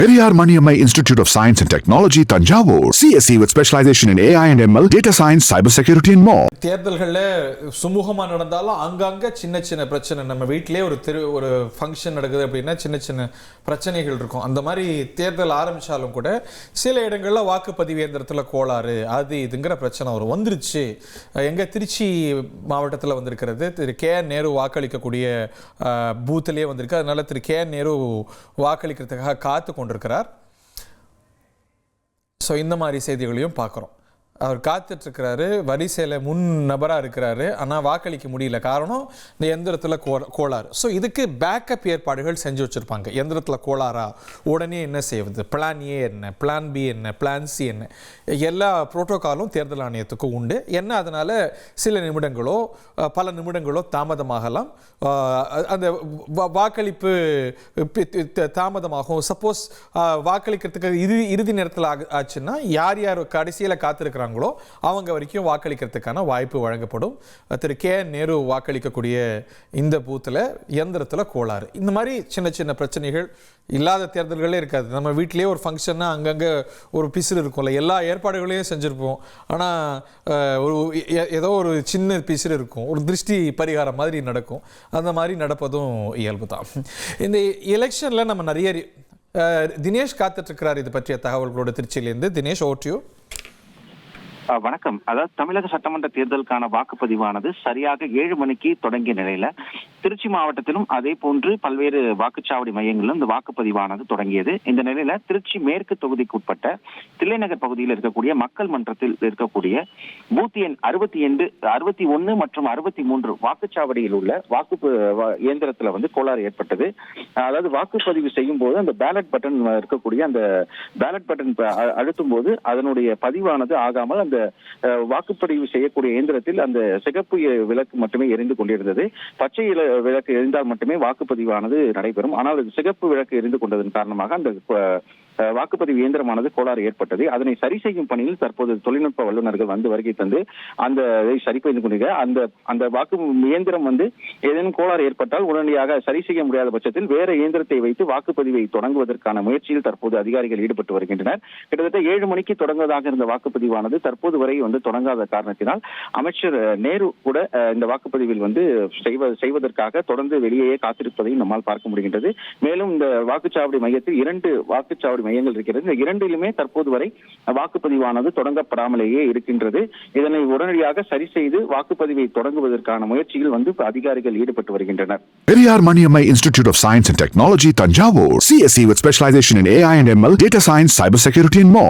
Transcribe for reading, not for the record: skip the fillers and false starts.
Periyar Maniammai Institute of Science and Technology, Tanjavur. CSE with specialization in AI and ML, data science, cybersecurity and more. தேர்தல்களில் சுமூகமாக நடந்தாலும் அங்கங்கே சின்ன சின்ன பிரச்சனை. நம்ம வீட்டிலே ஒரு ஃபங்க்ஷன் நடக்குது அப்படின்னா சின்ன சின்ன பிரச்சனைகள் இருக்கும். அந்த மாதிரி தேர்தல் ஆரம்பித்தாலும் கூட சில இடங்களில் வாக்குப்பதிவு இயந்திரத்தில் கோளாறு அது இதுங்கிற பிரச்சனை வந்துருச்சு. எங்கள் திருச்சி மாவட்டத்தில் வந்திருக்கிறது. திரு கே என் நேரு வாக்களிக்கக்கூடிய பூத்திலே வந்திருக்கு. அதனால திரு கே என் நேரு வாக்களிக்கிறதுக்காக காத்து கொண்டிருக்கிறார். ஸோ இந்த மாதிரி செய்திகளையும் பார்க்குறோம். அவர் காத்துட்ருக்கிறாரு, வரிசையில் முன் நபராக இருக்கிறாரு, ஆனால் வாக்களிக்க முடியல. காரணம் இந்த எந்திரத்தில் கோளாறு. ஸோ இதுக்கு பேக்கப் ஏற்பாடுகள் செஞ்சு வச்சுருப்பாங்க. எந்திரத்தில் கோளாறா, உடனே என்ன செய்வது, பிளான் ஏ என்ன, பிளான் பி என்ன, பிளான் சி என்ன, எல்லா புரோட்டோக்காலும் தேர்தல் ஆணையத்துக்கும் உண்டு. என்ன அதனால் சில நிமிடங்களோ பல நிமிடங்களோ தாமதமாகலாம். அந்த வாக்களிப்பு தாமதமாகும். சப்போஸ் வாக்களிக்கிறதுக்கு இறுதி நேரத்தில் ஆச்சுன்னா யார் யார் கடைசியில் காத்திருக்கிறாங்க அவங்க வரைக்கும் வாக்களிக்கிறதுக்கான வாய்ப்பு வழங்கப்படும். திரு கே என் நேரு வாக்களிக்கக்கூடிய இந்த பூத்தில் இயந்திரத்தில் கோளாறு, இந்த மாதிரி சின்ன சின்ன பிரச்சனைகள் இல்லாத தேர்தல்களே இருக்காது. நம்ம வீட்டிலேயே ஒரு ஃபங்க்ஷன்னா அங்கங்கே ஒரு பிசிறு இருக்கும்ல, எல்லா ஏற்பாடுகளையும் செஞ்சுருப்போம். ஆனால் ஏதோ ஒரு சின்ன பிசிறு இருக்கும், ஒரு திருஷ்டி பரிகாரம் மாதிரி நடக்கும். அந்த மாதிரி நடப்பதும் இயல்பு தான். இந்த எலெக்ஷனில் நம்ம நிறைய தினேஷ் காத்துட்ருக்கிறார். இது பற்றிய தகவல்களோட திருச்சியிலேருந்து. Dinesh, over to you. வணக்கம். அதாவது தமிழக சட்டமன்ற தேர்தலுக்கான வாக்குப்பதிவானது சரியாக 7 மணிக்கு தொடங்கிய நிலையில திருச்சி மாவட்டத்திலும் அதே போன்று பல்வேறு வாக்குச்சாவடி மையங்களிலும் இந்த வாக்குப்பதிவானது தொடங்கியது. இந்த நிலையில திருச்சி மேற்கு தொகுதிக்கு உட்பட்ட தில்லைநகர் பகுதியில் இருக்கக்கூடிய மக்கள் மன்றத்தில் இருக்கக்கூடிய பூத் எண் 61 மற்றும் 63 வாக்குச்சாவடியில் உள்ள இயந்திரத்துல கோளாறு ஏற்பட்டது. அதாவது வாக்குப்பதிவு செய்யும் போது அந்த பேலட் பட்டன் இருக்கக்கூடிய அந்த பேலட் பட்டன் அழுத்தும் போது அதனுடைய பதிவானது ஆகாமல் அந்த வாக்குப்பதிவு செய்யக்கூடிய இயந்திரத்தில் அந்த சிகப்பு விளக்கு மட்டுமே எரிந்து கொண்டிருந்தது. பச்சை விளக்கு எரிந்தால் மட்டுமே வாக்குப்பதிவானது நடைபெறும். ஆனால் சிகப்பு விளக்கு எரிந்து கொண்டதன் காரணமாக அந்த வாக்குப்பதிவு இயந்திரமானது கோளாறு ஏற்பட்டது. அதனை சரி செய்யும் பணியில் தற்போது தொழில்நுட்ப வல்லுநர்கள் வருகை தந்து அந்த சரி செய்து கொண்டிருக்க அந்த வாக்கு இயந்திரம் ஏதேனும் கோளாறு ஏற்பட்டால் உடனடியாக சரி செய்ய முடியாத பட்சத்தில் வேற இயந்திரத்தை வைத்து வாக்குப்பதிவை தொடங்குவதற்கான முயற்சியில் தற்போது அதிகாரிகள் ஈடுபட்டு வருகின்றனர். கிட்டத்தட்ட 7 மணிக்கு தொடங்குவதாக இருந்த வாக்குப்பதிவானது தற்போது வரை தொடங்காத காரணத்தினால் அமைச்சர் நேரு கூட இந்த வாக்குப்பதிவில் செய்வதற்காக தொடர்ந்து வெளியே காத்திருப்பதையும் நம்மால் பார்க்க முடிகின்றது. மேலும் இந்த வாக்குச்சாவடி மையத்தில் 2 வாக்குச்சாவடி மையங்கள் இருக்கிறது. இந்த 2லுமே தற்போது வரை வாக்குப்பதிவானது தொடங்கப்படாமலேயே இருக்கின்றது. இதனை உடனடியாக சரி செய்து வாக்குப்பதிவை தொடங்குவதற்கான முயற்சியில் அதிகாரிகள் ஈடுபட்டு வருகின்றனர். Periyar Maniammai Institute of Science and Technology, Tanjavur. CSE with specialization in AI and ML, data science, cybersecurity and more.